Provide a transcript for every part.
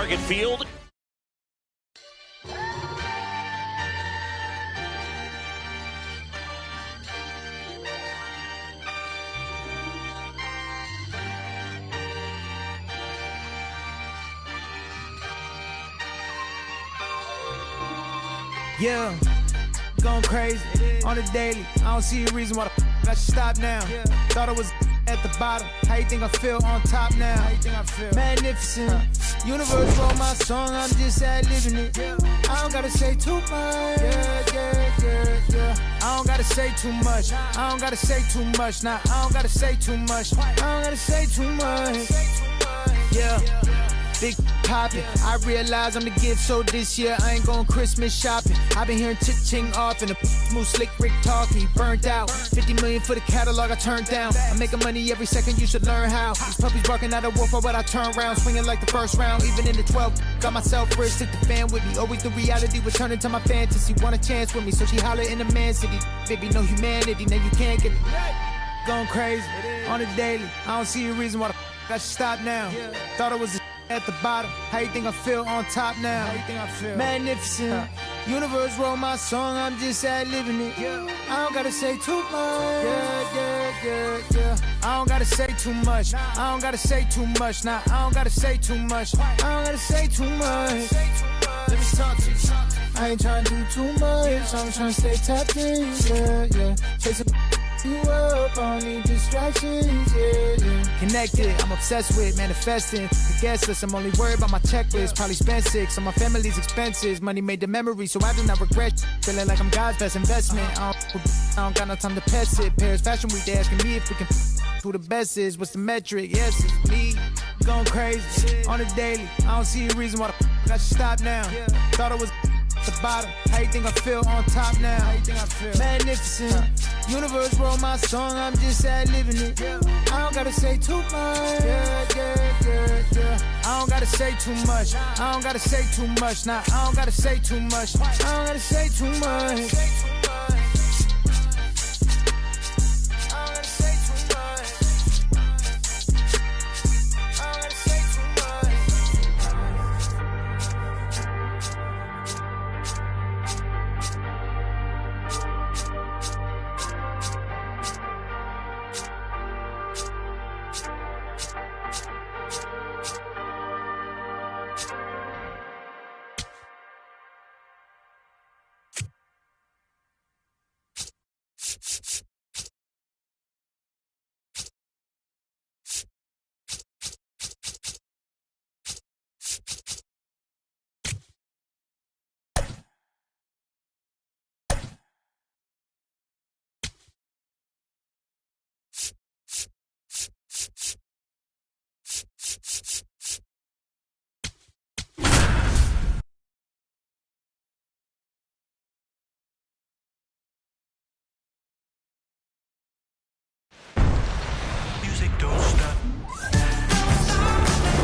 Target Field. Yeah, going crazy on the daily. I don't see a reason why the I should stop now. Thought I was at the bottom. How you think I feel on top now? How you think I feel? Magnificent. Universe wrote my song, I'm just ad-libbing it. I don't gotta say too much. I don't gotta say too much. I don't gotta say too much. Nah, I don't gotta say too much. I don't gotta say too much. Yeah. Big poppin', I realize I'm the gift, so this year I ain't going Christmas shopping. I've been hearing ching off and the smooth slick Rick talking. Burnt out, 50 million for the catalog I turned down. I'm making money every second, you should learn how. These puppies barking at a wolf, or what I turn round, swinging like the first round, even in the 12th. Got myself first, hit the fan with me. Always the reality would turn into my fantasy. Want a chance with me, so she holler in the man city. Baby, no humanity, now you can't get me. Going crazy on the daily. I don't see a reason why the I should stop now. Thought I was at the bottom. How you think I feel on top now? How you think I feel? Magnificent. Universe wrote my song, I'm just ad-libbing it. I don't gotta say too much. I don't gotta say too much. I don't gotta say too much. Nah, I don't gotta say too much. I don't gotta say too much. Let me talk to you. I ain't trying to do too much. I'm trying to stay tapped in. Chasing you up, I don't need distractions, Connected, I'm obsessed with manifesting. The guest list, I'm only worried about my checklist. Probably spent 6 on my family's expenses. Money made the memory, so I do not regret. Feeling like I'm God's best investment. I don't got no time to pass it. Paris Fashion Week, they asking me if we can who the best is. What's the metric? Yes, it's me. Going crazy on the daily. I don't see a reason why the I should stop now. Thought I was at the bottom. How you think I feel on top now? How you think I feel? Magnificent. Universe wrote my song, I'm just ad-libbing it. I don't gotta say too much. I don't gotta say too much. I don't gotta say too much. Nah, I don't gotta say too much. I don't gotta say too much.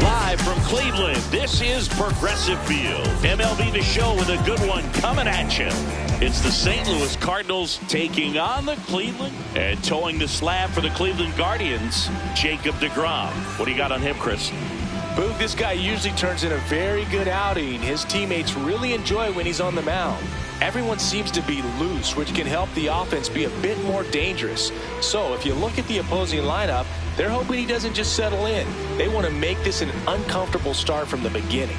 Live from Cleveland, this is Progressive Field. MLB The Show with a good one coming at you. It's the St. Louis Cardinals taking on the Cleveland and towing the slab for the Cleveland Guardians, Jacob deGrom. What do you got on him, Chris? Boog, this guy usually turns in a very good outing. His teammates really enjoy when he's on the mound. Everyone seems to be loose, which can help the offense be a bit more dangerous. So if you look at the opposing lineup, they're hoping he doesn't just settle in. They want to make this an uncomfortable start from the beginning.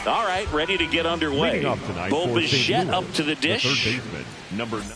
All right, ready to get underway. Bo Bichette up to the dish. The third baseman, number 9.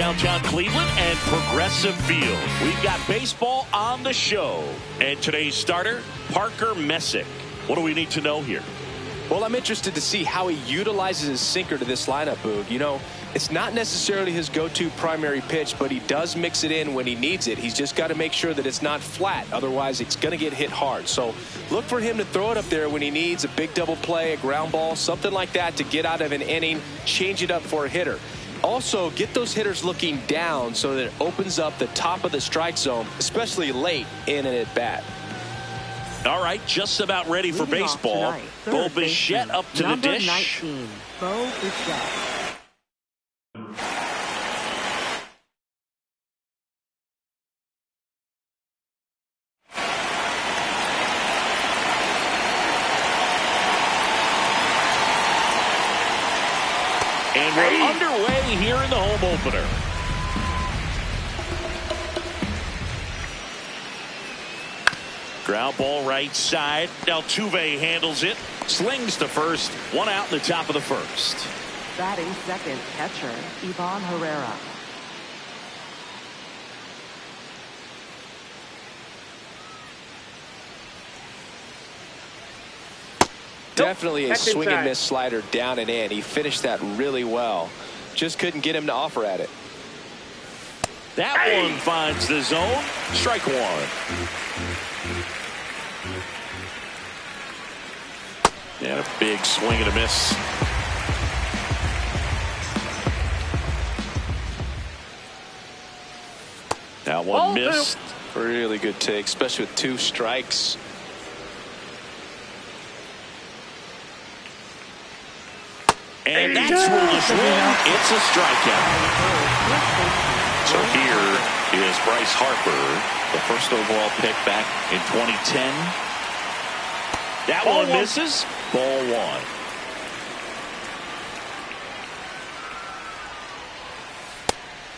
downtown Cleveland and Progressive Field. We've got baseball on the show. And today's starter, Parker Messick. What do we need to know here? Well, I'm interested to see how he utilizes his sinker to this lineup, Boog. You know, it's not necessarily his go-to primary pitch, but he does mix it in when he needs it. He's just got to make sure that it's not flat. Otherwise, it's going to get hit hard. So look for him to throw it up there when he needs a big double play, a ground ball, something like that to get out of an inning, change it up for a hitter. Also, get those hitters looking down so that it opens up the top of the strike zone, especially late in an at-bat. All right, just about ready for baseball. Bo Bichette up to the dish. 19, Bo Bichette. And we're underway here in the home opener. Ground ball right side. Altuve handles it. Slings to first. One out in the top of the first. Batting second, catcher, Ivan Herrera. Definitely a swing and miss slider down and in. He finished that really well. Just couldn't get him to offer at it. That one finds the zone. Strike one. And a big swing and a miss. That one missed. Really good take, especially with 2 strikes. And that's ruled a swing. It's a strikeout. So here is Bryce Harper, the first overall pick back in 2010. That one misses. Ball one.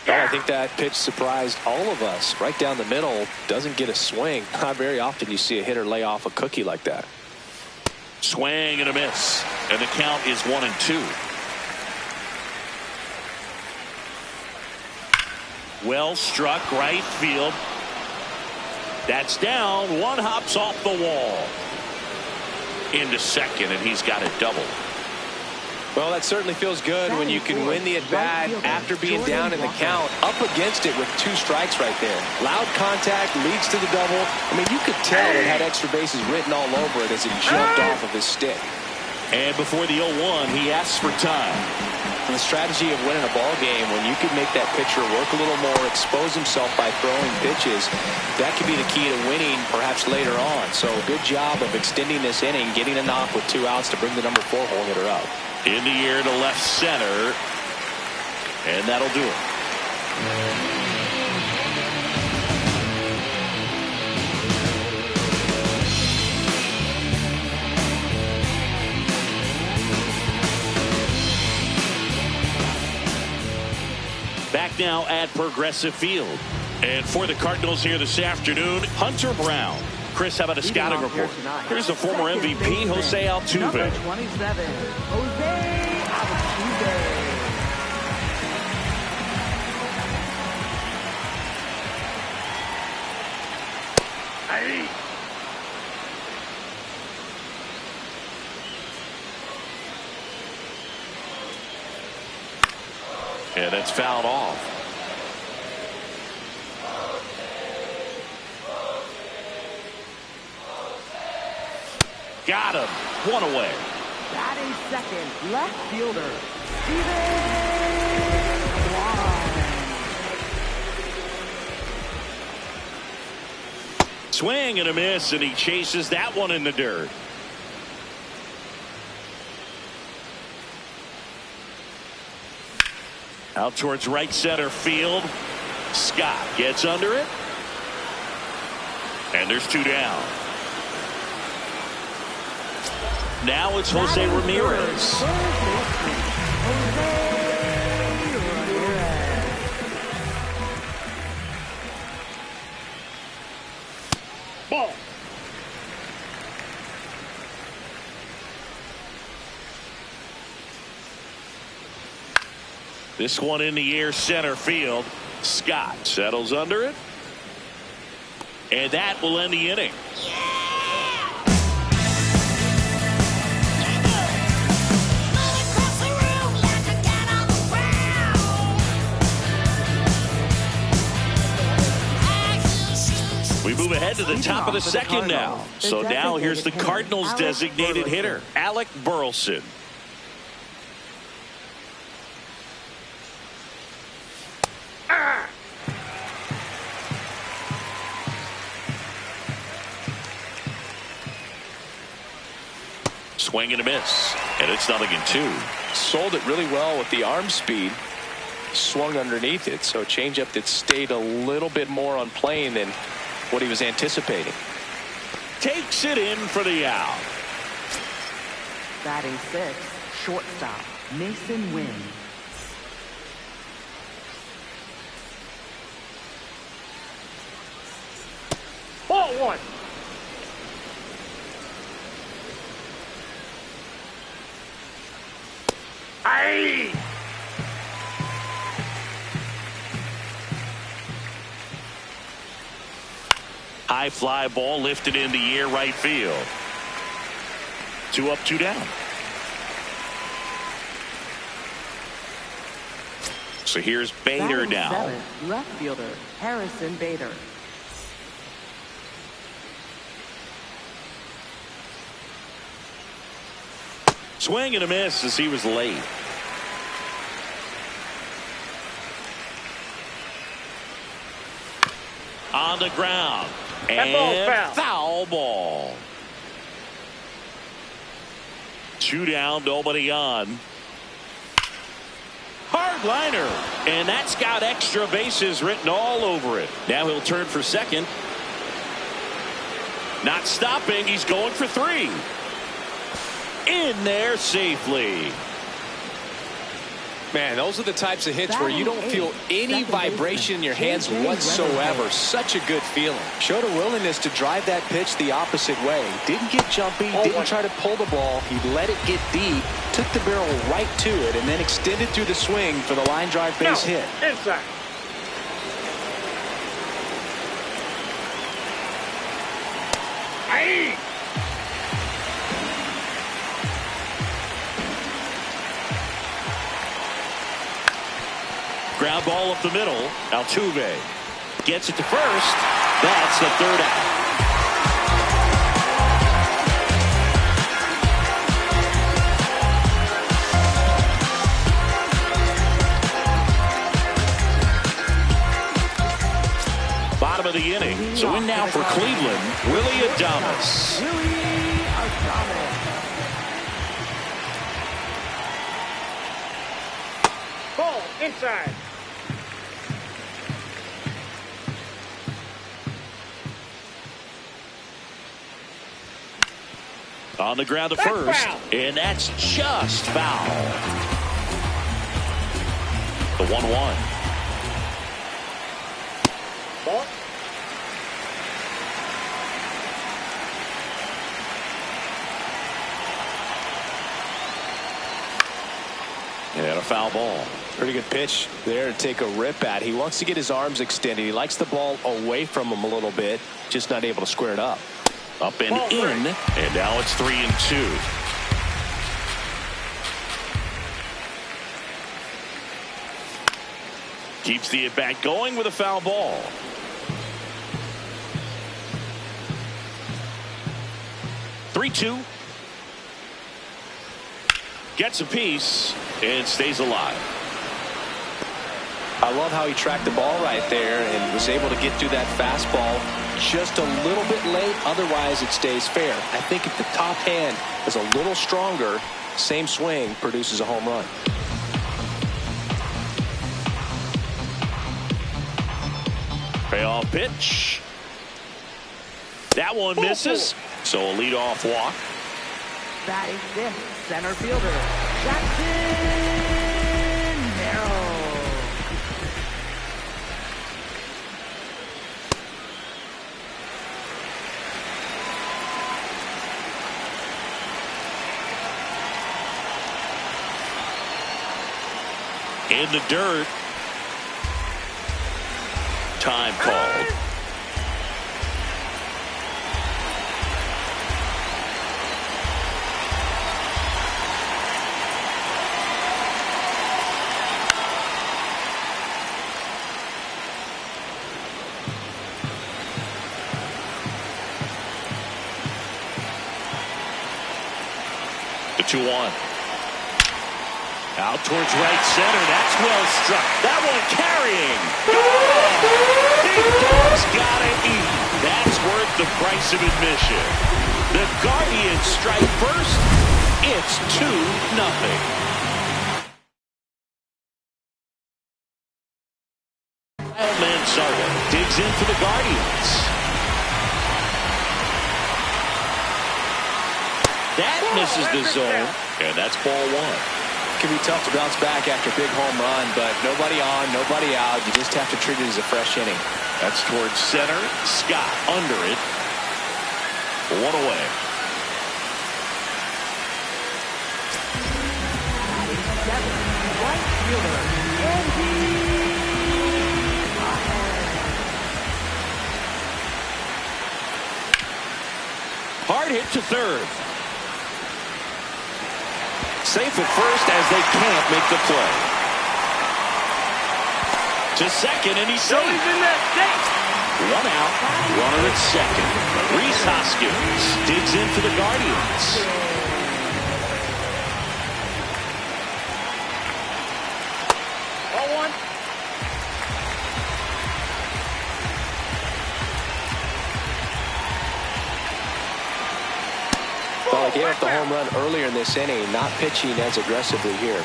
Well, I think that pitch surprised all of us. Right down the middle, doesn't get a swing. Not very often you see a hitter lay off a cookie like that. Swing and a miss. And the count is 1-2. Well struck right field. That's down. One hops off the wall. Into second, and he's got it double. Well, that certainly feels good when you can win the at-bat after being down in the count. Up against it with 2 strikes right there. Loud contact leads to the double. I mean, you could tell it had extra bases written all over it as it jumped off of his stick. And before the 0-1, he asks for time. And the strategy of winning a ball game, when you can make that pitcher work a little more, expose himself by throwing pitches, that could be the key to winning perhaps later on. So good job of extending this inning, getting a knock with 2 outs to bring the number 4 hole hitter up. In the air to left center. And that'll do it. Back now at Progressive Field. And for the Cardinals here this afternoon, Hunter Brown. Chris, how about a scouting report? Here's the former MVP, Jose Altuve. Number 27, Jose Altuve. And it's fouled off. Got him. One away. Batting second, left fielder, Steven Kwan. Swing and a miss, and he chases that one in the dirt. Out towards right center field. Scott gets under it. And there's 2 down. Now it's Jose Ramirez. Ball. This one in the air center field. Scott settles under it. And that will end the inning. We move ahead to the top of the second now. So now here's the Cardinals' designated hitter, Alec Burleson. Swing and a miss, and it's 0-2. Sold it really well with the arm speed. Swung underneath it, so changeup that stayed a little bit more on plane than what he was anticipating. Takes it in for the out. Batting 6, shortstop, Mason Wynn. Ball one. Aye. High fly ball lifted in the air right field. 2 up, 2 down. So here's Bader now. 7, left fielder, Harrison Bader. Swing and a miss as he was late. On the ground. And foul ball. 2 down, nobody on. Hard liner. And that's got extra bases written all over it. Now he'll turn for second. Not stopping. He's going for 3. In there safely. Man, those are the types of hits where you don't feel any vibration in your hands whatsoever. Such a good feeling. Showed a willingness to drive that pitch the opposite way. Didn't get jumpy, didn't try to pull the ball. He let it get deep, took the barrel right to it, and then extended through the swing for the line drive base hit. Inside. Aye. Ground ball up the middle. Altuve gets it to first. That's the 3rd out. Bottom of the inning. So in now for Cleveland, Willy Adames. Ball inside. On the ground to first, and that's just foul. The 1-1. Ball. And a foul ball. Pretty good pitch there to take a rip at. He wants to get his arms extended. He likes the ball away from him a little bit, just not able to square it up. Up and in, and now it's 3-2. Keeps the at-bat going with a foul ball. Three-two. Gets a piece and stays alive. I love how he tracked the ball right there and was able to get through that fastball just a little bit late. Otherwise, it stays fair. I think if the top hand is a little stronger, same swing produces a home run. Payoff pitch. That one misses. So a leadoff walk. Batting 5th, center fielder, Jackson Merrill. In the dirt. Time called. The 2-1. Out towards right center. That's well struck. That one carrying. Big Dog's got to eat. That's worth the price of admission. The Guardians strike first. It's 2-0. Mansola digs in for the Guardians. That misses the zone, and that's ball one. It can be tough to bounce back after a big home run, but nobody on, nobody out. You just have to treat it as a fresh inning. That's towards center. Scott under it. One away. Right fielder, Andy. Hard hit to third. Safe at first as they can't make the play. To second, and he's safe. One out, runner at second. Rhys Hoskins digs in for the Guardians. Ball one. Well, they gave up the home run earlier in this inning, not pitching as aggressively here.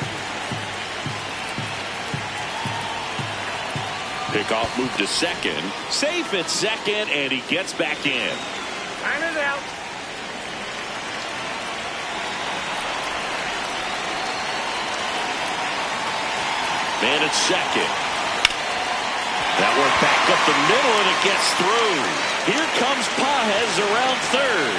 Pickoff move to second. Safe at second, and he gets back in. Time is out. Man at second. That one back up the middle, and it gets through. Here comes Pages around third.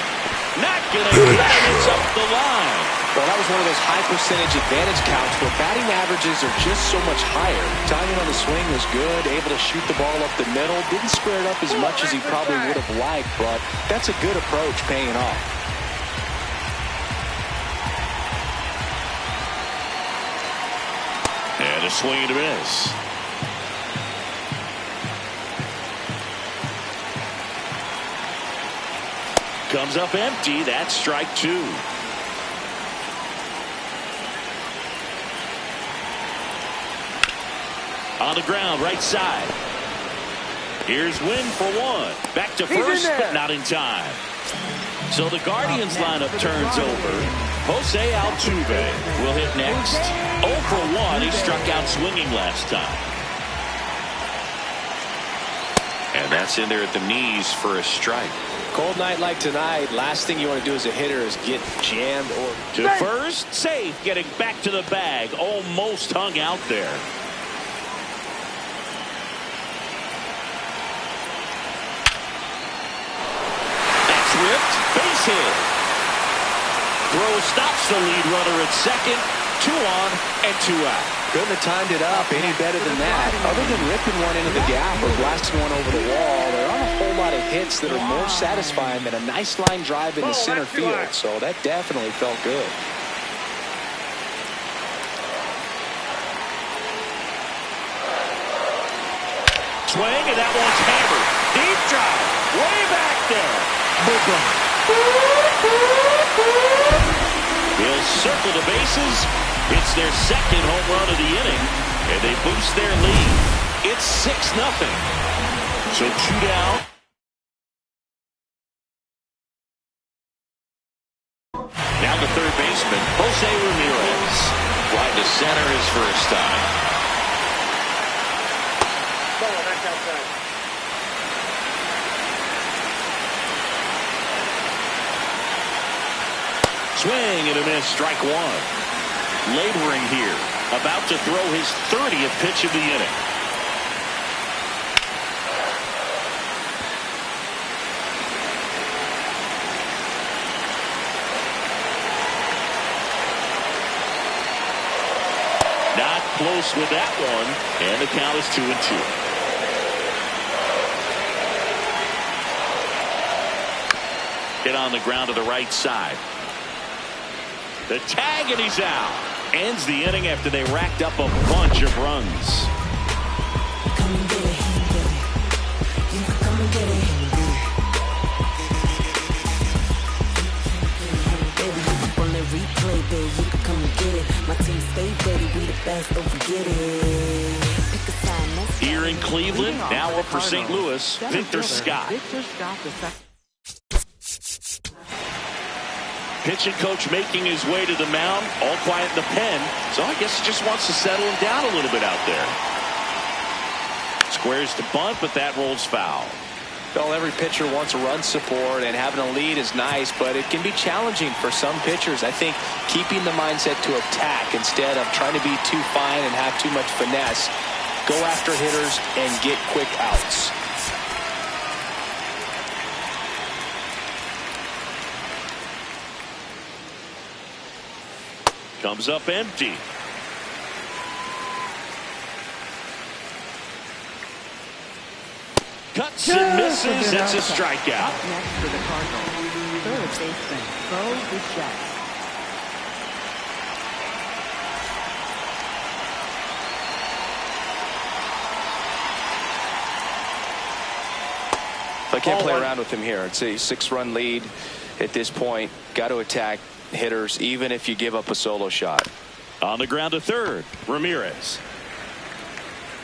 Not gonna get it. It's up the line. Well, that was one of those high percentage advantage counts where batting averages are just so much higher. Timing on the swing was good, able to shoot the ball up the middle. Didn't square it up as much as he probably would have liked, but that's a good approach paying off. And a swing and a miss. Comes up empty. That's strike two. On the ground, right side. Here's Wynn for one. Back to first, but not in time. So the Guardians lineup turns over. Jose Altuve will hit next. 0 for 1. He struck out swinging last time. And that's in there at the knees for a strike. Cold night like tonight, last thing you want to do as a hitter is get jammed or... To first, safe, getting back to the bag. Almost hung out there. That's ripped. Base hit. Throw stops the lead runner at second. 2 on and 2 out. Couldn't have timed it up any better than that. Other than ripping one into the gap or blasting one over the wall, there aren't a whole lot of hits that are more satisfying than a nice line drive into center field. So that definitely felt good. Swing, and that one's hammered. Deep drive. Way back there. He'll circle the bases. It's their second home run of the inning, and they boost their lead. It's 6-0. So 2 down. Now the third baseman, Jose Ramirez. Fly to center his first time. Ball, that's outside. Swing and a miss, strike one. Laboring here, about to throw his 30th pitch of the inning. Not close with that one, and the count is 2-2. Hit on the ground to the right side. The tag, and he's out. Ends the inning after they racked up a bunch of runs. Come and get it, you can come and get it. Baby, you can on that replay, baby, you can come and get it. My team stay ready, we the best, don't forget it. Pick a side, let's Here in Cleveland, now up for St. Louis, Victor Scott. Victor Scott, the second. Pitching coach making his way to the mound, all quiet in the pen, so I guess he just wants to settle him down a little bit out there. Squares to bunt, but that rolls foul. Well, every pitcher wants run support, and having a lead is nice, but it can be challenging for some pitchers. I think keeping the mindset to attack instead of trying to be too fine and have too much finesse. Go after hitters and get quick outs. Comes up empty. Cuts and misses. It's a strikeout. Up next for the Cardinals, third baseman, Bo Bichette. I can't play around with him here. It's a 6-run lead at this point. Got to attack hitters, even if you give up a solo shot. On the ground to third, Ramirez.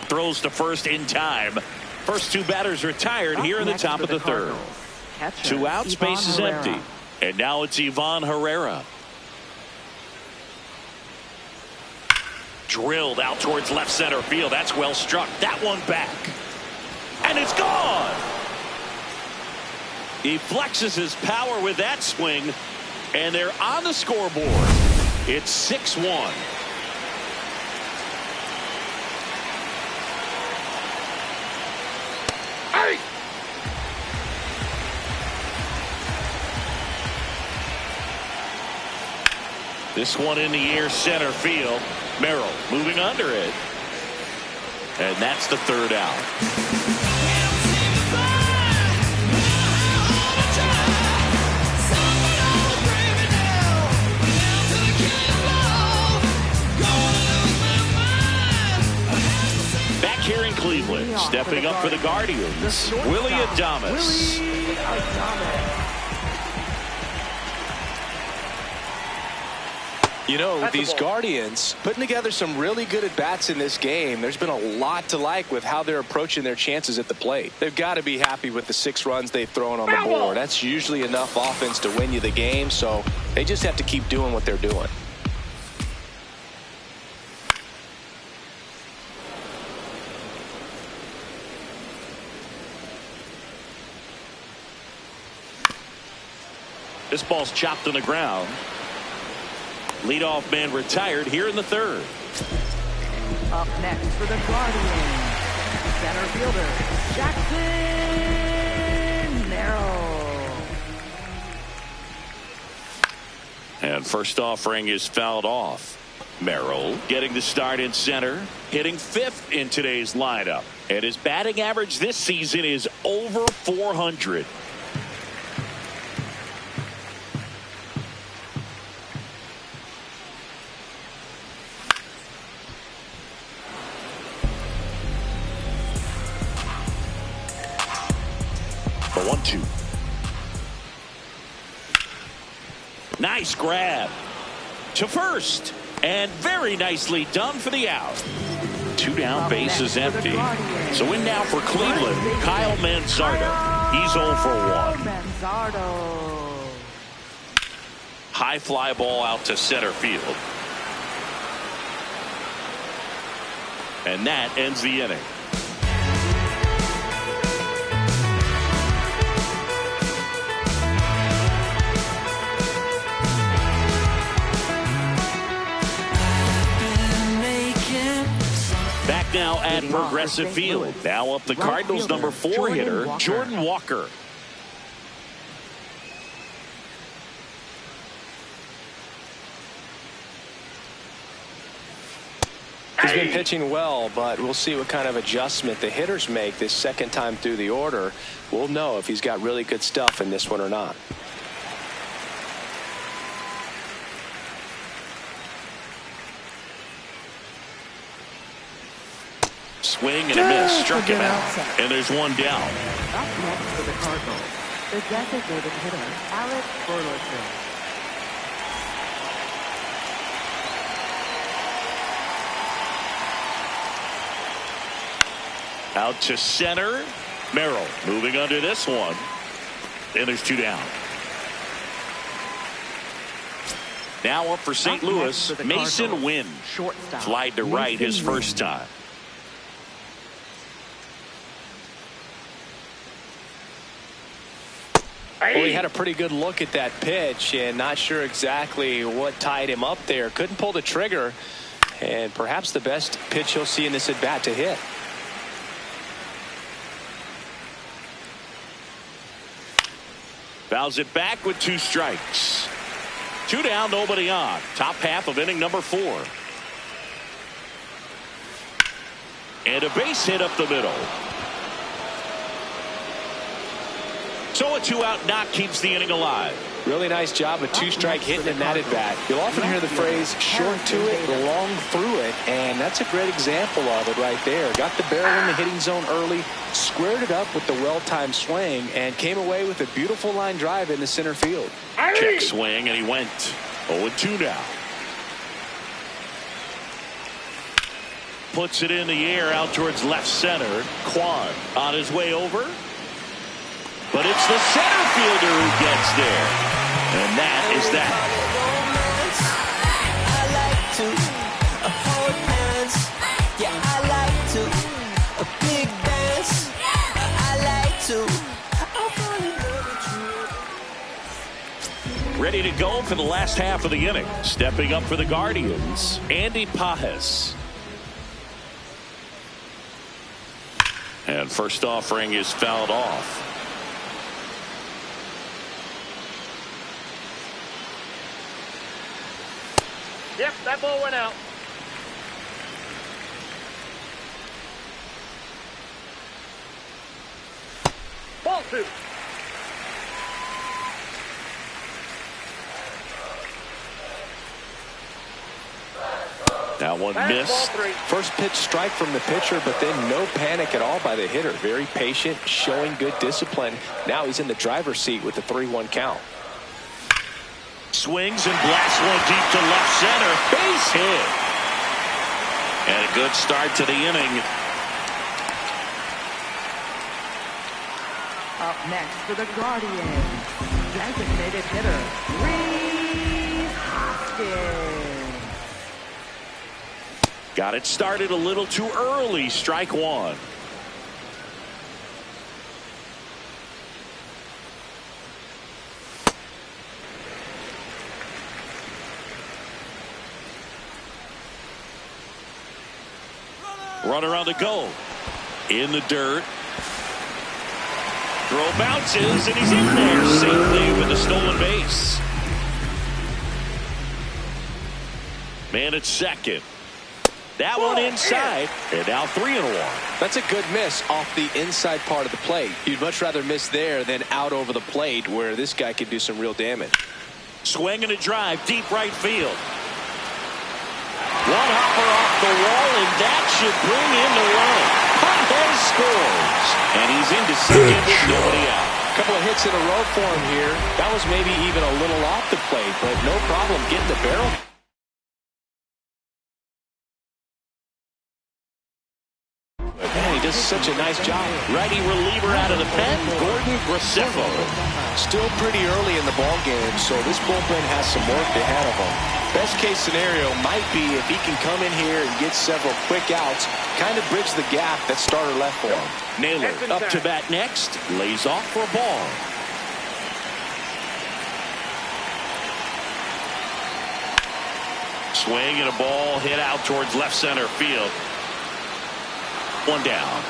Throws to first in time. First two batters retired here in the top of the third. Catcher, 2 outs, Ivan base is Herrera. empty. And now it's Ivan Herrera. Drilled out towards left center field. That's well struck. That one back. And it's gone. He flexes his power with that swing. And they're on the scoreboard. It's 6-1. Hey! This one in the air, center field. Merrill moving under it. And that's the third out. Here in Cleveland, stepping up for the Guardians, Willy Adames. You know, these Guardians putting together some really good at-bats in this game. There's been a lot to like with how they're approaching their chances at the plate. They've got to be happy with the 6 runs they've thrown on the board. That's usually enough offense to win you the game, so they just have to keep doing what they're doing. This ball's chopped on the ground. Leadoff man retired here in the third. Up next for the Guardians, center fielder, Jackson Merrill. And first offering is fouled off. Merrill getting the start in center, hitting 5th in today's lineup. And his batting average this season is over 400. The 1-2. Nice grab to first, and very nicely done for the out. 2 down, base is empty. So in now for Cleveland, Kyle Manzardo. He's 0 for 1. Manzardo. High fly ball out to center field. And that ends the inning. Back now at Progressive Field. Now up the Cardinals' number 4 hitter, Jordan Walker. He's been pitching well, but we'll see what kind of adjustment the hitters make this second time through the order. We'll know if he's got really good stuff in this one or not. Swing and a miss. Struck him out. And there's one down. Up next for the Cardinals, the designated hitter, Alex Burleson. Out to center. Merrill moving under this one. And there's two down. Now up for St. Louis, Mason Wynn. Shortstop. Flied to right his first time. Well, he had a pretty good look at that pitch and not sure exactly what tied him up there. Couldn't pull the trigger, and perhaps the best pitch he'll see in this at bat to hit. Fouls it back with 2 strikes. 2 down, nobody on. Top half of inning number 4. And a base hit up the middle. So a 2-out knock keeps the inning alive. Really nice job, a 2-strike hitting in that at bat. You'll often hear the phrase short to it, long through it, and that's a great example of it right there. Got the barrel in the hitting zone early, squared it up with the well-timed swing, and came away with a beautiful line drive into center field. Check swing, and he went 0-2 now. Puts it in the air out towards left center. Kwan on his way over. But it's the center fielder who gets there. And that is that. Ready to go for the last half of the inning. Stepping up for the Guardians, Andy Pages. And first offering is fouled off. Yep, that ball went out. Ball 2. That one missed. First pitch strike from the pitcher, but then no panic at all by the hitter. Very patient, showing good discipline. Now he's in the driver's seat with the 3-1 count. Swings and blasts one deep to left center. Base hit. And a good start to the inning. Up next for the Guardians, designated hitter, Rhys Hoskins. Got it started a little too early. Strike 1. Runner on the go. In the dirt. Throw bounces, and he's in there safely with a stolen base. Man at second. That one inside, and now 3-1. That's a good miss off the inside part of the plate. You'd much rather miss there than out over the plate, where this guy could do some real damage. Swing and a drive, deep right field. One hopper off the wall, and that should bring in the run. Pages scores, and he's into second with nobody out. A couple of hits in a row for him here. That was maybe even a little off the plate, but no problem getting the barrel. Man, he does such a nice job. Righty reliever out of the pen, Gordon Graceffo. Still pretty early in the ball game, so this bullpen has some work ahead of him. Best case scenario might be if he can come in here and get several quick outs, kind of bridge the gap that starter left for him. Naylor up to bat next, lays off for a ball. Swing and a ball hit out towards left center field. One down.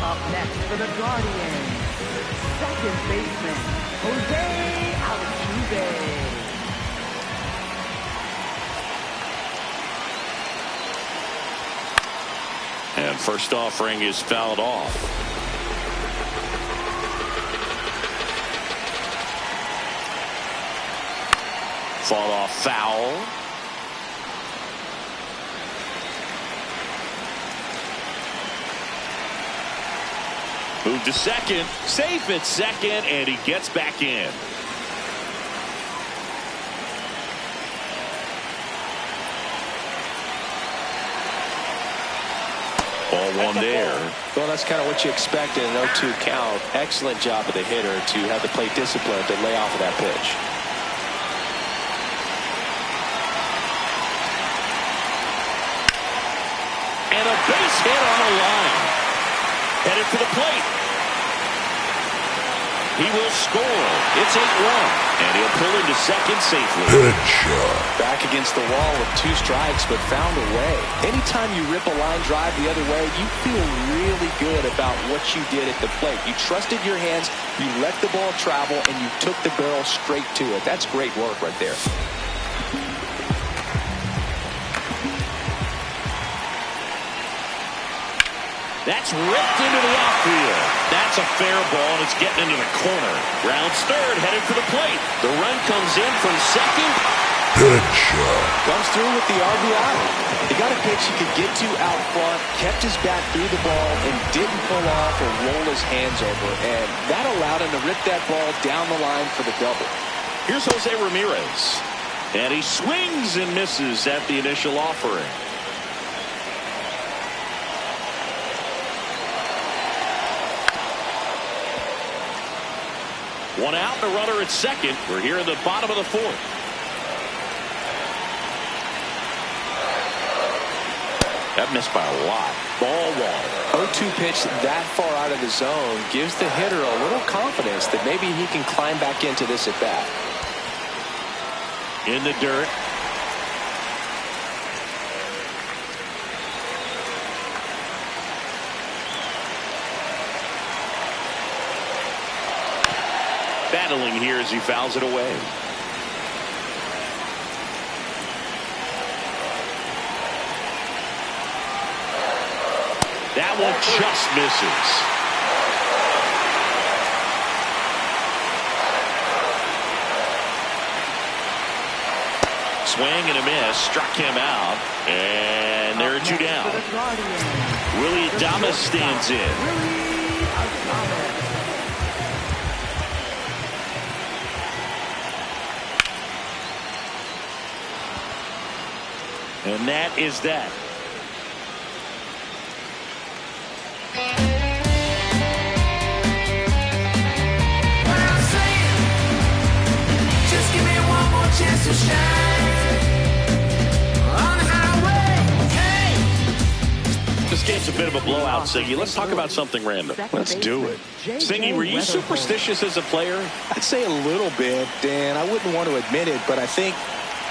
Up next for the Guardians, second baseman, Jose Altuve. And first offering is fouled off. Fall off foul. Move to second. Safe at second, and he gets back in. Ball one there. Well, that's kind of what you expect in an 0-2 count. Excellent job of the hitter to have the plate discipline to lay off of that pitch. And a base hit on the line. Headed for the plate. He will score. It's 8-1. And he'll pull into second safely. Headshot. Back against the wall with 2 strikes, but found a way. Anytime you rip a line drive the other way, you feel really good about what you did at the plate. You trusted your hands, you let the ball travel, and you took the barrel straight to it. That's great work right there. That's ripped into the outfield. That's a fair ball, and it's getting into the corner. Rounds third, headed for the plate. The run comes in from second. Headshot. Comes through with the RBI. He got a pitch he could get to out front, kept his bat through the ball, and didn't pull off or roll his hands over. And that allowed him to rip that ball down the line for the double. Here's Jose Ramirez. And he swings and misses at the initial offering. One out and a runner at second. We're here in the bottom of the fourth. That missed by a lot. Ball one. 0-2 pitch that far out of the zone gives the hitter a little confidence that maybe he can climb back into this at bat. In the dirt. Battling here as he fouls it away. That one just misses. Swing and a miss. Struck him out. And there are 2 down. Willie Adames stands in. And that is that. Just give me one more chance to shine on the highway. Hey. This game's a bit of a blowout, Siggy. Let's talk about something random. Let's do it. Siggy, were you superstitious as a player? I'd say a little bit, Dan. I wouldn't want to admit it, but I think,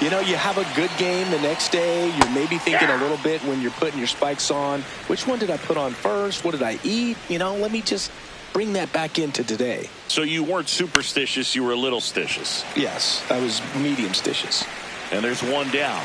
you know, you have a good game the next day. You're maybe thinking a little bit when you're putting your spikes on. Which one did I put on first? What did I eat? You know, let me just bring that back into today. So you weren't superstitious, you were a little stitious. Yes, I was medium stitious. And there's 1 down.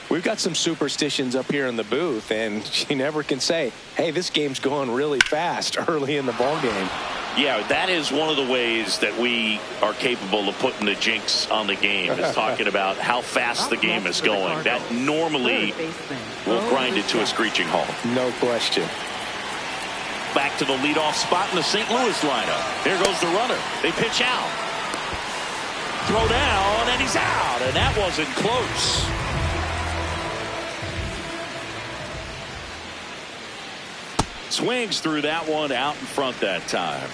We've got some superstitions up here in the booth, and you never can say, hey, this game's going really fast early in the ball game. Yeah, that is one of the ways that we are capable of putting the jinx on the game, is talking about how fast the game is going. That normally will grind it to a screeching halt. No question. Back to the leadoff spot in the St. Louis lineup. Here goes the runner. They pitch out. Throw down, and he's out, and that wasn't close. Swings through that one, out in front that time.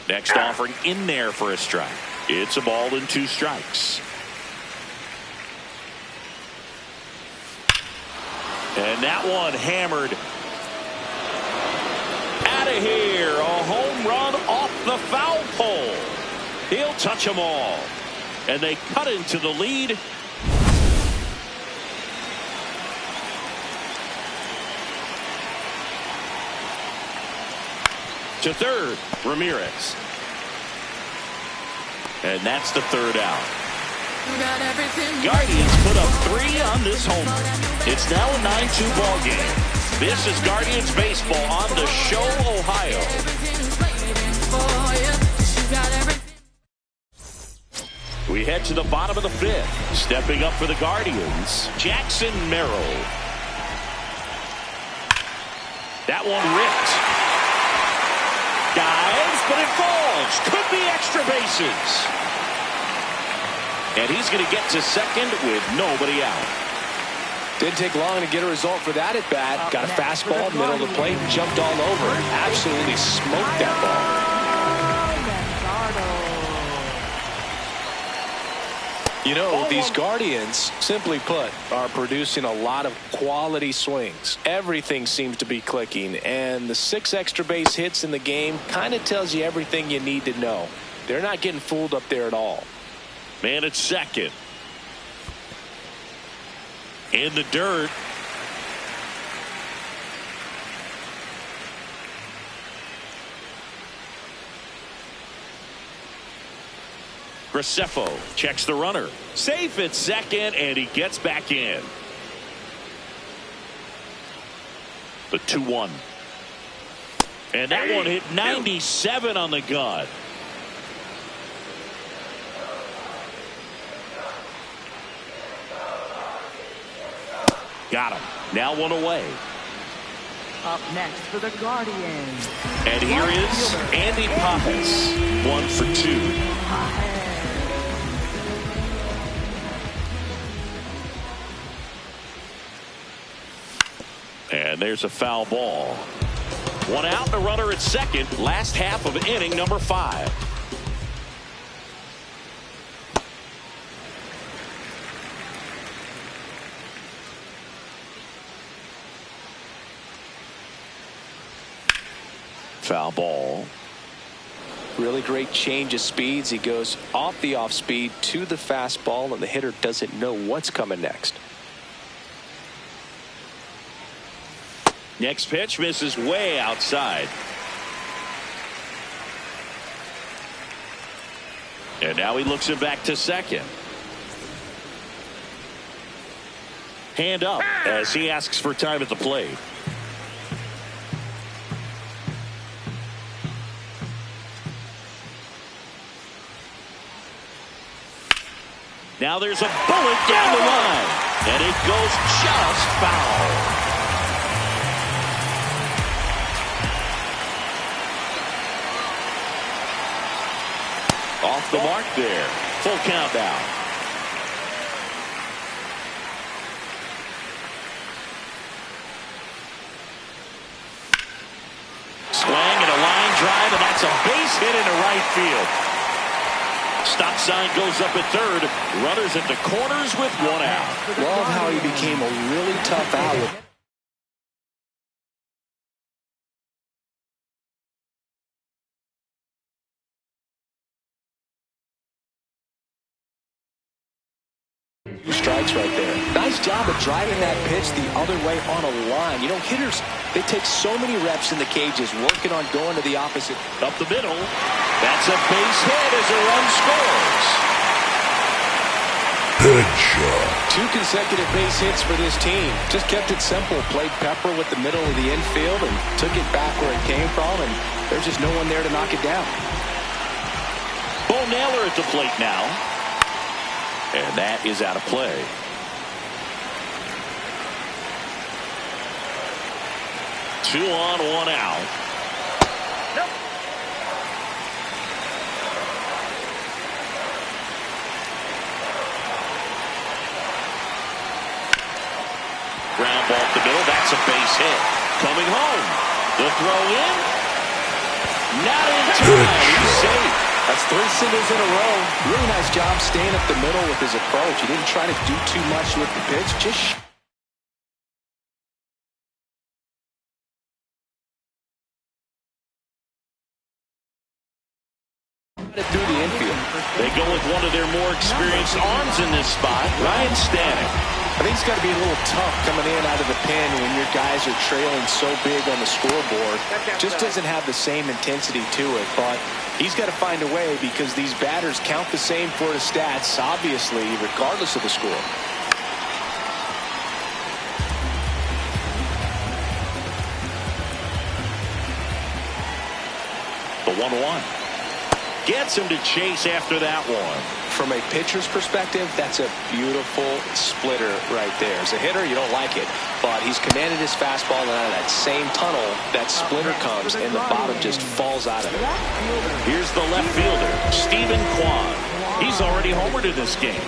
Next offering in there for a strike. It's a ball and 2 strikes. And that one hammered out of here. A home run off the foul pole. He'll touch them all. And they cut into the lead. To third, Ramirez. And that's the third out. Guardians put up 3 on this homer. It's now a 9-2 ball game. This is Guardians baseball on the Show, Ohio. We head to the bottom of the 5th. Stepping up for the Guardians, Jackson Merrill. That one ripped. Dives, but it falls. Could be extra bases. And he's going to get to second with nobody out. Didn't take long to get a result for that at bat. Got a fastball, middle of the plate, jumped all over it. Absolutely smoked that ball. You know, these Guardians, simply put, are producing a lot of quality swings. Everything seems to be clicking, and the 6 extra base hits in the game kind of tells you everything you need to know. They're not getting fooled up there at all. Man at second. In the dirt. Graceffo checks the runner. Safe at second, and he gets back in. The 2-1. And that one hit 97 on the gun. Got him. Now one away. Up next for the Guardians. And here is Andy Pappas. 1 for 2. And there's a foul ball. 1 out and a runner at second. Last half of inning number 5. Foul ball. Really great change of speeds. He goes off the off speed to the fastball, and the hitter doesn't know what's coming next. Next pitch misses way outside. And now he looks it back to second. Hand up as he asks for time at the plate. Now there's a bullet down the line, and it goes just foul. Off the mark there. Full countdown. Swing and a line drive, and that's a base hit into right field. Stop sign goes up at third. Runners at the corners with 1 out. Love how he became a really tough out. Strikes right there. Nice job of driving that pitch the other way on a line. You know, hitters, they take so many reps in the cages working on going to the opposite. Up the middle. That's a base hit as a run scores. Headshot. 2 consecutive base hits for this team. Just kept it simple. Played pepper with the middle of the infield and took it back where it came from, and there's just no one there to knock it down. Bo Naylor at the plate now. And that is out of play. Two on, 1 out. Nope. Ground ball up the middle. That's a base hit. Coming home. The throw in. Not in time. He's safe. That's 3 singles in a row. Really nice job staying up the middle with his approach. He didn't try to do too much with the pitch. Just through the infield. They go with one of their more experienced arms in this spot, Ryan Stanek. I think it's got to be a little tough coming in out of the pen when your guys are trailing so big on the scoreboard. Just doesn't have the same intensity to it, but he's got to find a way because these batters count the same for his stats, obviously, regardless of the score. The 1-1. Gets him to chase after that one. From a pitcher's perspective, that's a beautiful splitter right there. As a hitter, you don't like it, but he's commanded his fastball, and out of that same tunnel, that splitter comes, and the bottom just falls out of it. Here's the left fielder, Stephen Kwan. He's already homered in this game.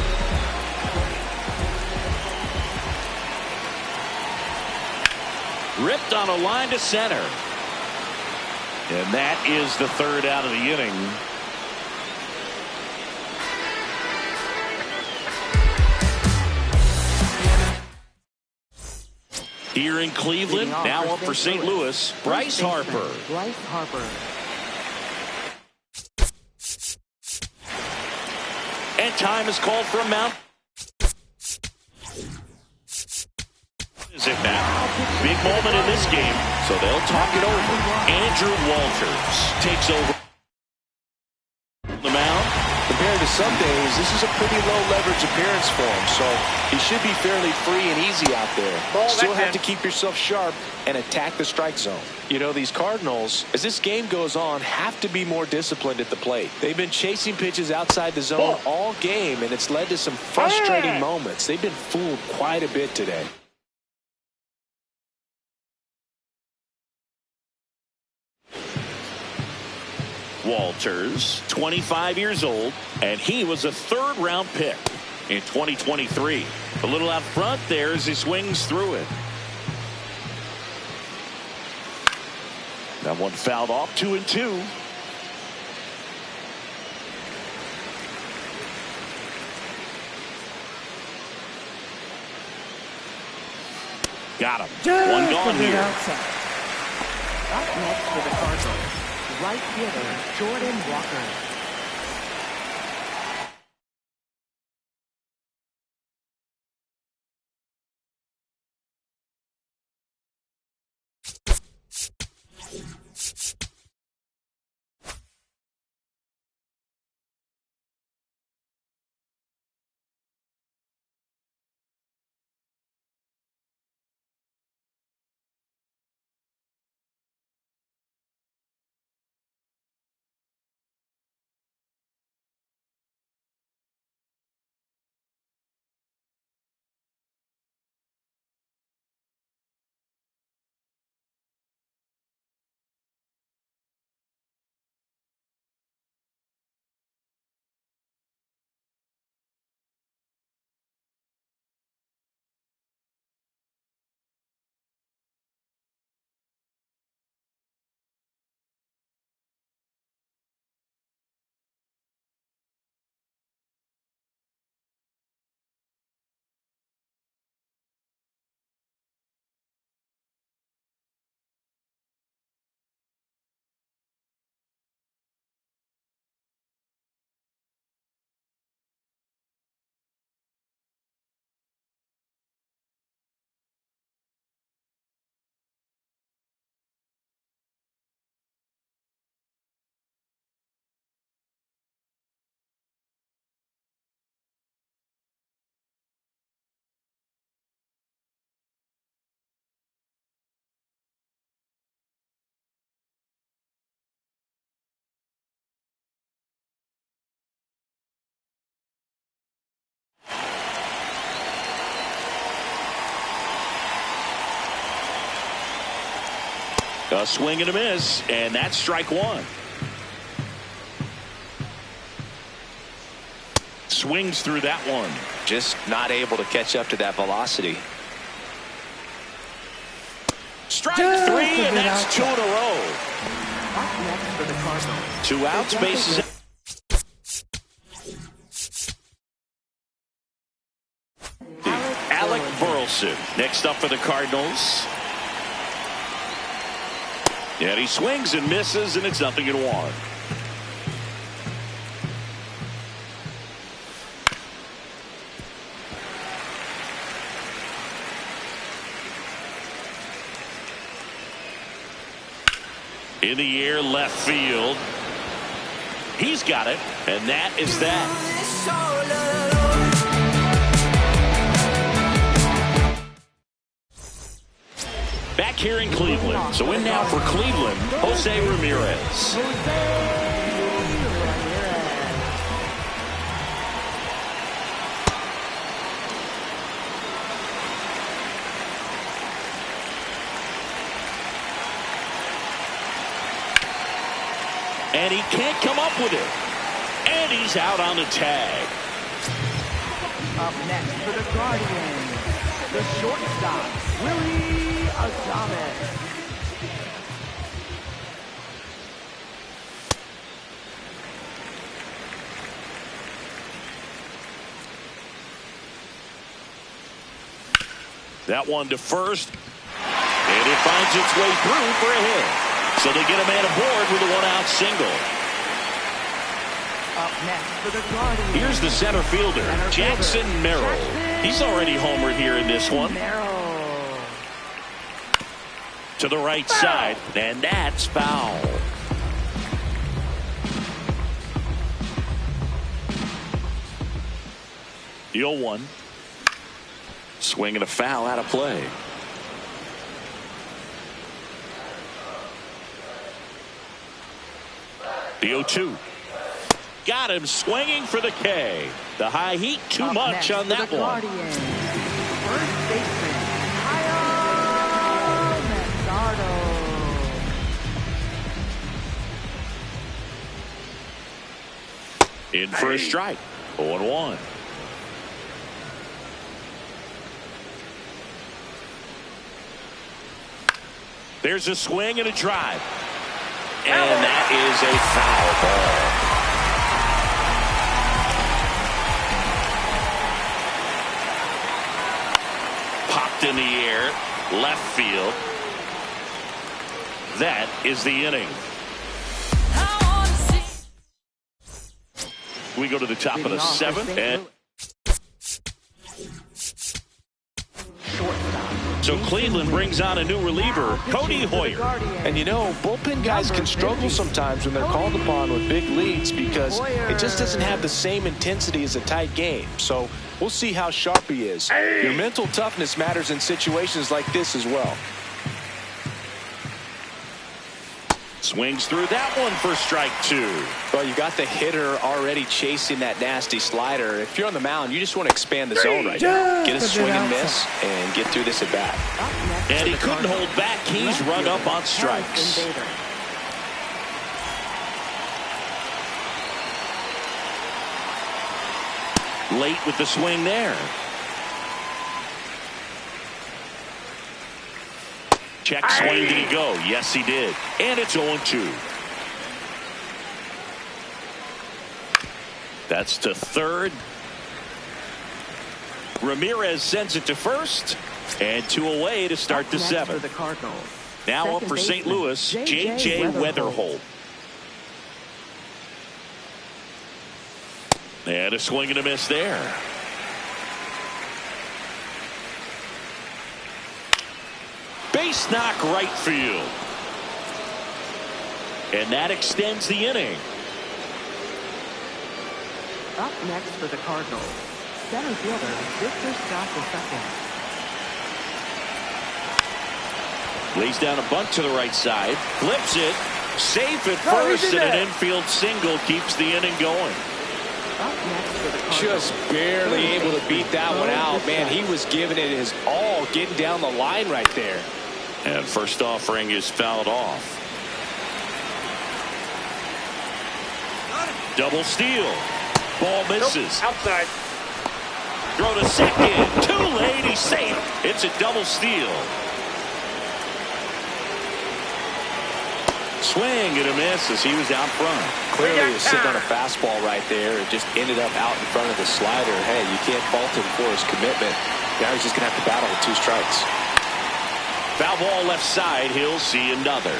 Ripped on a line to center. And that is the third out of the inning. Here in Cleveland, now up for St. Louis, Bryce Harper. Bryce Harper. And time is called for a mount. Is it now? Big moment in this game, so they'll talk it over. Andrew Walters takes over the mound. Compared to some days, this is a pretty low leverage appearance for him, so he should be fairly free and easy out there. Still have to keep yourself sharp and attack the strike zone. You know, these Cardinals, as this game goes on, have to be more disciplined at the plate. They've been chasing pitches outside the zone all game, and it's led to some frustrating moments. They've been fooled quite a bit today. Walters, 25 years old, and he was a third-round pick in 2023. A little out front there as he swings through it. That one fouled off, 2-2. Got him. One gone here. Up next for the Cardinals, right fielder Jordan Walker. A swing and a miss, and that's strike one. Swings through that one. Just not able to catch up to that velocity. Strike three, and that's two in a row. Up next for the Cardinals. 2 outs, bases. Alec Burleson next up for the Cardinals. And he swings and misses, and it's nothing in one. In the air, left field. He's got it, and that is that. Back here in Cleveland. So in now for Cleveland, Jose Ramirez. And he can't come up with it. And he's out on the tag. Up next for the Guardians, the shortstop, Willie Adames. That one to first. And it finds its way through for a hit. So they get a man aboard with a one-out single. Up next for the Guardians. Here's the center fielder, Jackson Merrill. He's already homered here in this one. Merrill. To the right side, and that's foul. The 0-1. Swing and a foul out of play. The 0-2. Got him swinging for the K. The high heat too Up much on that one. Guardians, first baseman, Kyle Manzardo. In for a strike. 0-1. There's a swing and a drive. And that is a foul ball. Popped in the air, left field. That is the inning. We go to the top of the seventh. And so Cleveland brings on a new reliever, Cody Hoyer. And you know, bullpen guys can struggle sometimes when they're called upon with big leads because it just doesn't have the same intensity as a tight game. So we'll see how sharp he is. Your mental toughness matters in situations like this as well. Swings through that one for strike 2. Well, you got the hitter already chasing that nasty slider. If you're on the mound, you just want to expand the zone right now. Get a swing and miss and get through this at bat. And he couldn't hold back. He's rung up on strikes. Late with the swing there. Check swing, did he go? Yes, he did. And it's 0-2. That's to third. Ramirez sends it to first. And 2 away to start the 7th. For the Cardinals. Now up for St. Louis, J.J. Weatherholt. And a swing and a miss there. Base knock right field. And that extends the inning. Up next for the Cardinals, center fielder Victor Scott II. Lays down a bunt to the right side. Flips it. Safe at first, and an infield single keeps the inning going. Up next for the Cardinals, Just barely able to beat that one out. Man, he was giving it his all, getting down the line right there. And first offering is fouled off. Double steal. Ball misses. Outside. Throw to second. Too late. He's safe. It's a double steal. Swing and a miss as he was out front. Clearly he was sitting on a fastball right there. It just ended up out in front of the slider. Hey, you can't fault him for his commitment. Now he's just going to have to battle with 2 strikes. Foul ball left side. He'll see another.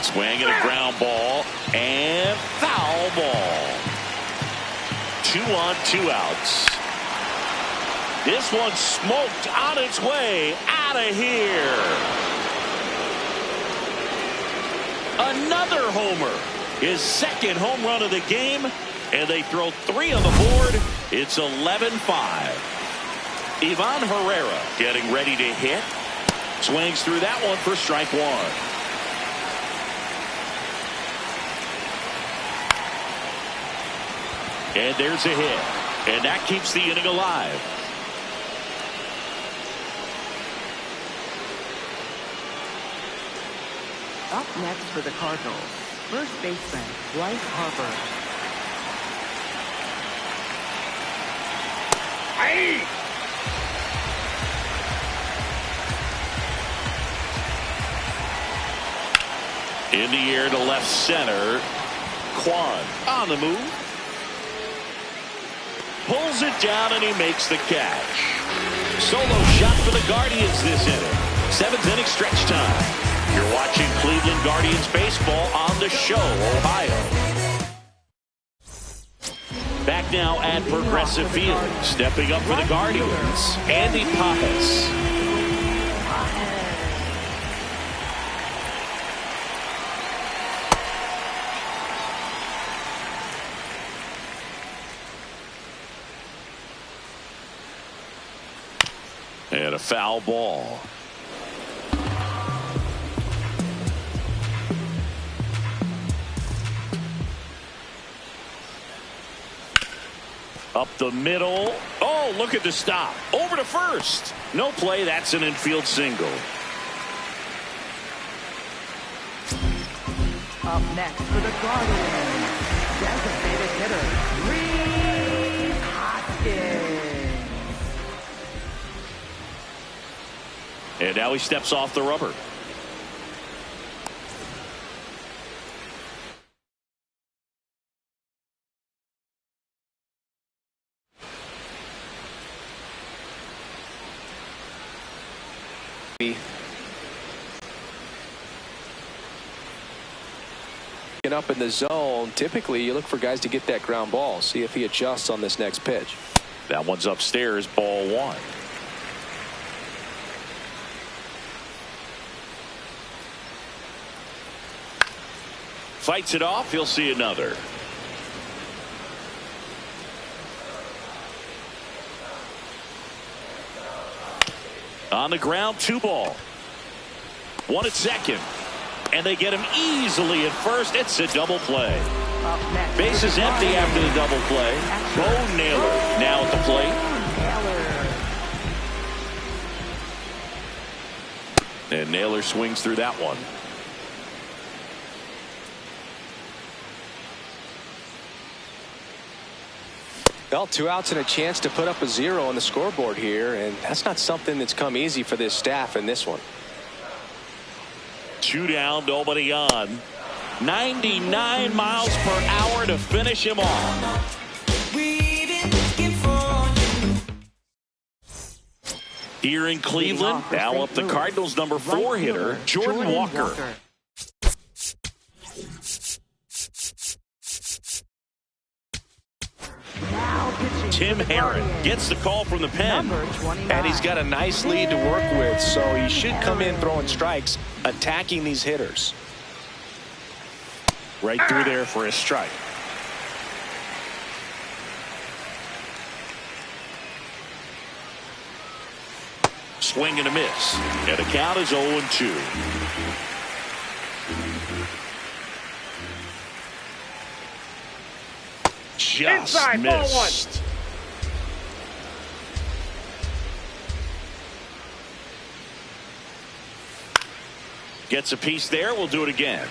Swing and a ground ball. And foul ball. 2 on, 2 outs. This one smoked on its way out of here. Another homer. His second home run of the game. And they throw 3 on the board. It's 11-5. Ivan Herrera getting ready to hit. Swings through that one for strike 1. And there's a hit. And that keeps the inning alive. Up next for the Cardinals, first baseman Bryce Harper. In the air to left center. Kwan on the move. Pulls it down and he makes the catch. Solo shot for the Guardians this inning. 7th inning stretch time. You're watching Cleveland Guardians baseball on the Show, Ohio. Back now at Progressive Field. Stepping up for the Guardians, Andy Pappas. And a foul ball. Up the middle. Oh, look at the stop. Over to first. No play. That's an infield single. Up next for the Guardians, designated hitter Rhys Hoskins. And now he steps off the rubber. Up in the zone, typically you look for guys to get that ground ball. See if he adjusts on this next pitch. That one's upstairs, ball 1. Fights it off. He'll see another. On the ground, 2 ball. 1 at second. And they get him easily at first. It's a double play. Base is empty after the double play. Bo Naylor now at the plate. And Naylor swings through that one. Well, 2 outs and a chance to put up a 0 on the scoreboard here, and that's not something that's come easy for this staff in this one. 2 down, nobody on. 99 miles per hour to finish him off. Here in Cleveland, now up the Cardinals' number 4 hitter, Jordan Walker. Tim Herron gets the call from the pen. And he's got a nice lead to work with, so he should come in throwing strikes, attacking these hitters. Right through there for a strike. Swing and a miss. And the count is 0-2. Just inside, missed. Gets a piece there. We'll do it again.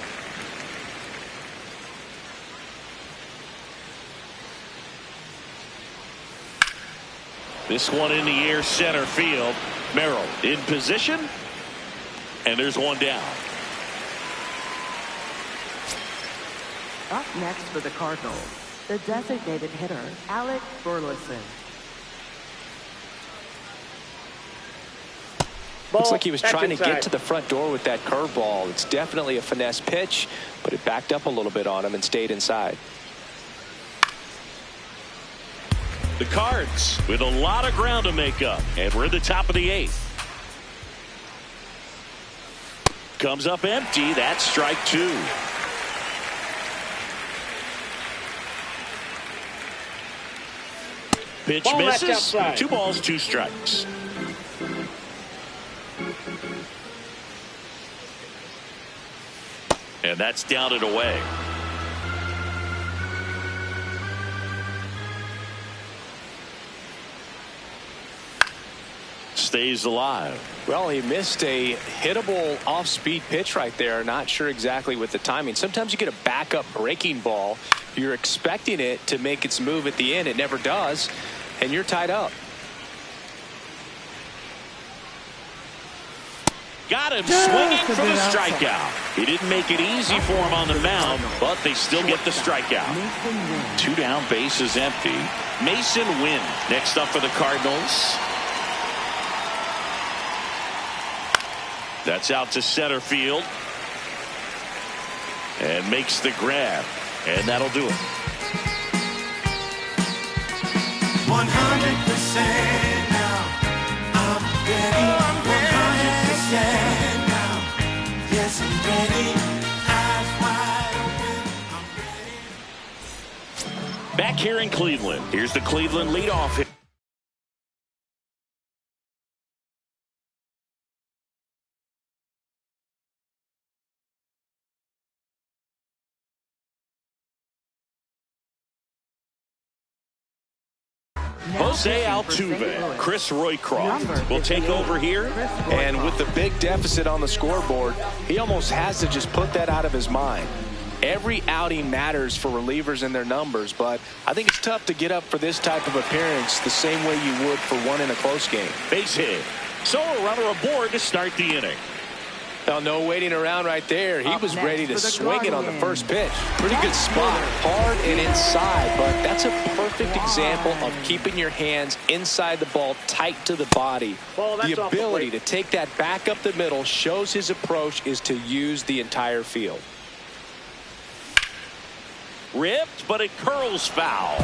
This one in the air, center field. Merrill in position. And there's one down. Up next for the Cardinals, the designated hitter, Alec Burleson. Looks like he was trying to get to the front door with that curveball. It's definitely a finesse pitch, but it backed up a little bit on him and stayed inside. The Cards with a lot of ground to make up, and we're in the top of the 8th. Comes up empty. That's strike 2. Pitch misses. 2 balls, 2 strikes. And that's down and away. Stays alive. Well, he missed a hittable off-speed pitch right there. Not sure exactly with the timing. Sometimes you get a backup breaking ball. You're expecting it to make its move at the end. It never does, and you're tied up. Got him swinging for the strikeout. He didn't make it easy for him on the mound, but they still get the strikeout. 2 down, bases empty. Mason Wynn next up for the Cardinals. That's out to center field. And makes the grab. And that'll do it. 100% now. I'm ready. 100% now. Yes, I'm ready. Eyes wide open. I'm ready. Back here in Cleveland. Here's the Cleveland leadoff hit. Jose Altuve, Chris Roycroft will take over here. And with the big deficit on the scoreboard, he almost has to just put that out of his mind. Every outing matters for relievers and their numbers, but I think it's tough to get up for this type of appearance the same way you would for one in a close game. Base hit. So a runner aboard to start the inning. Well, no waiting around right there. He was ready to swing it on the first pitch. Pretty good spot, hard and inside, but that's a perfect example of keeping your hands inside the ball, tight to the body. The ability to take that back up the middle shows his approach is to use the entire field. Ripped, but it curls foul.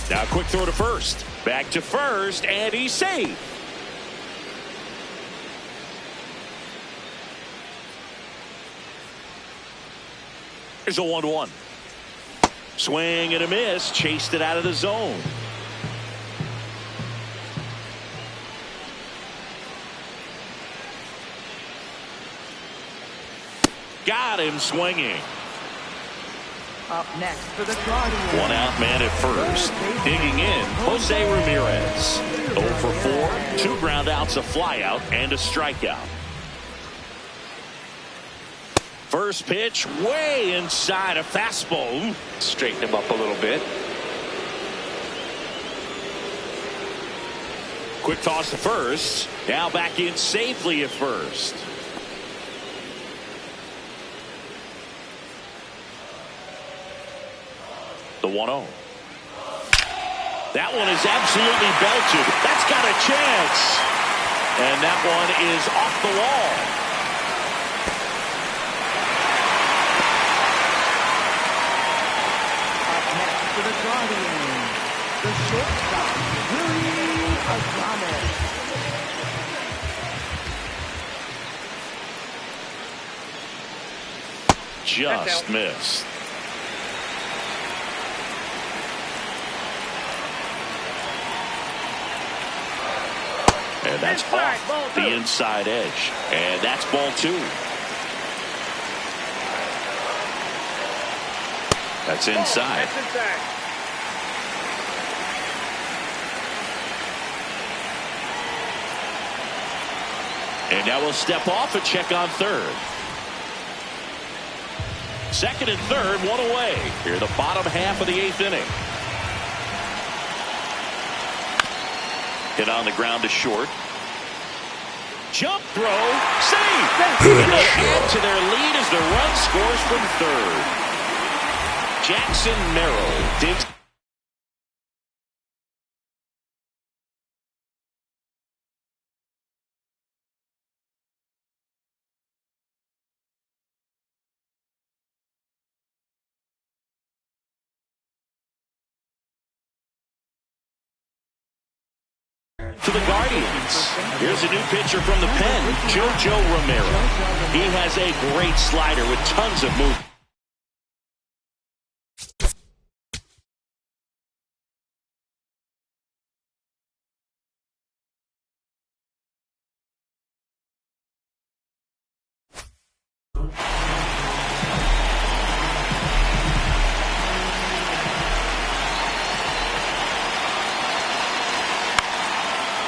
Now quick throw to first. Back to first, and he's safe. Here's a 1-1. Swing and a miss. Chased it out of the zone. Got him swinging. Up next for the Guardians. 1 out man at first. Digging in, Jose Ramirez. 0 for 4. 2 ground outs, a flyout, and a strikeout. First pitch way inside, a fastball. Straighten him up a little bit. Quick toss to first. Now back in safely at first. The 1-0. That one is absolutely belted. That's got a chance. And that one is off the wall. For the Guardians, the shortstop, Willie Adames. Just missed. And that's off the inside edge. And that's ball 2. That's inside. And now we'll step off and check on third. Second and third, 1 away. Here the bottom half of the 8th inning. Hit on the ground to short. Jump throw, safe. And they add to their lead as the run scores from third. Jackson Merrill digs. to the Guardians. Here's a new pitcher from the pen, JoJo Romero. He has a great slider with tons of movement.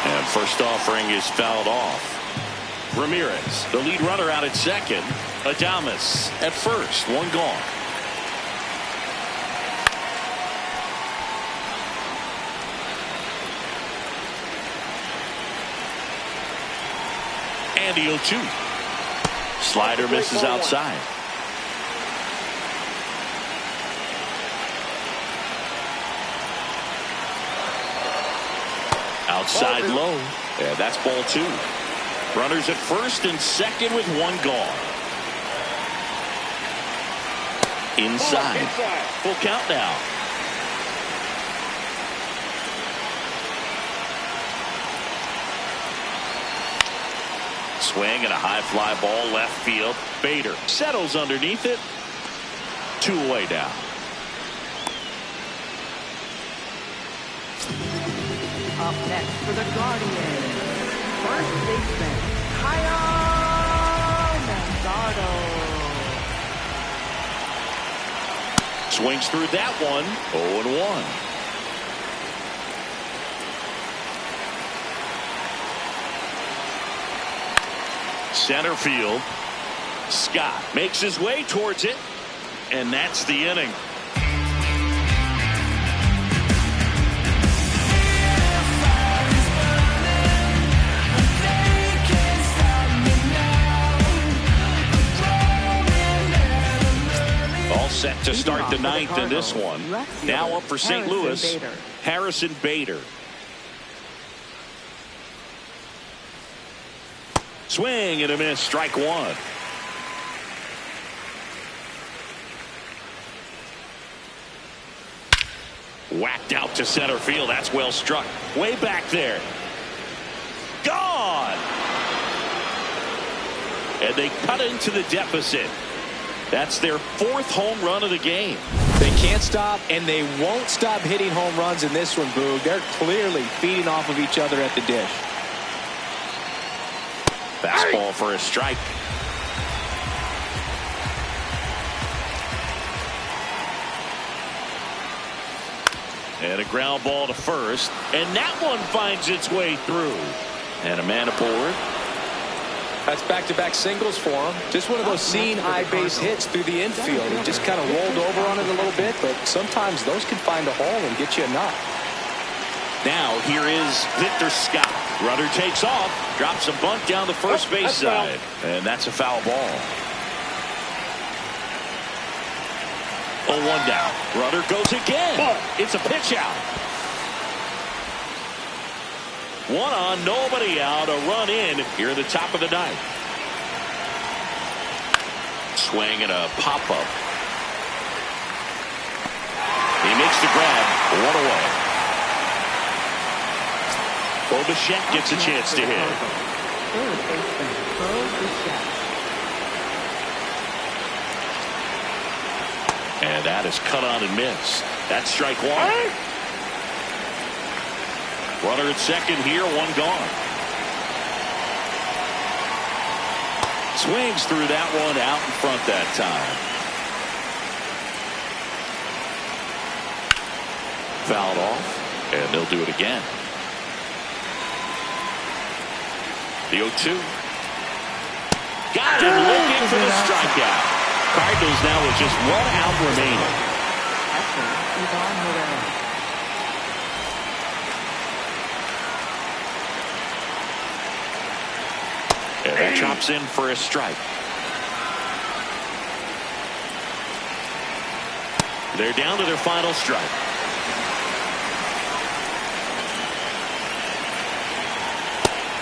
And first offering is fouled off. Ramirez, the lead runner, out at second. Adames at first, one gone. And the 0-2. Slider misses outside. Outside low. Yeah, that's ball 2. Runners at first and second with one gone. Inside. Full count now. Swing and a high fly ball left field. Bader settles underneath it. 2 away now. Up next for the Guardians, first baseman, Kyle Manzardo. Swings through that one. 0-1. Center field. Scott makes his way towards it. And that's the inning. All set to start the 9th in this one. Now up for St. Louis, Harrison Bader. Swing and a miss, strike 1. Whacked out to center field. That's well struck. Way back there. Gone! And they cut into the deficit. That's their 4th home run of the game. They can't stop, and they won't stop hitting home runs in this one, Boog. They're clearly feeding off of each other at the dish. Fastball for a strike. And a ground ball to first. And that one finds its way through. And a man aboard. That's back-to-back singles for him. Just one of those seeing high base hits through the infield. He just kind of rolled over on it a little bit, but sometimes those can find a hole and get you a knock. Now here is Victor Scott. Runner takes off, drops a bunt down the first base side, and that's a foul ball. 0-1 down. Runner goes again. It's a pitch out. 1 on, nobody out. A run in here at the top of the 9th. Swing and a pop-up. He makes the grab. 1 away. Bo Bichette gets a chance to hit. Third baseman, Bo Bichette. And that is cut on and missed. That's strike 1. Runner at second here, 1 gone. Swings through that one, out in front that time. Fouled off, and they'll do it again. The 0-2. Got him looking for the strikeout. Cardinals now with just 1 out remaining. Ivan Herrera. And that chops in for a strike. They're down to their final strike.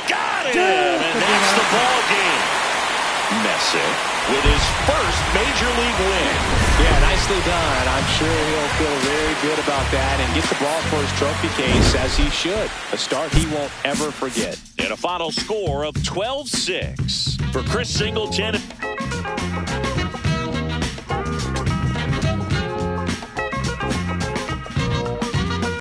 Got him! And that's the ball game. Messick with his first major league win. Yeah, nicely done. I'm sure he'll feel very good about that and get the ball for his trophy case, as he should. A start he won't ever forget. And a final score of 12-6 for Chris Singleton.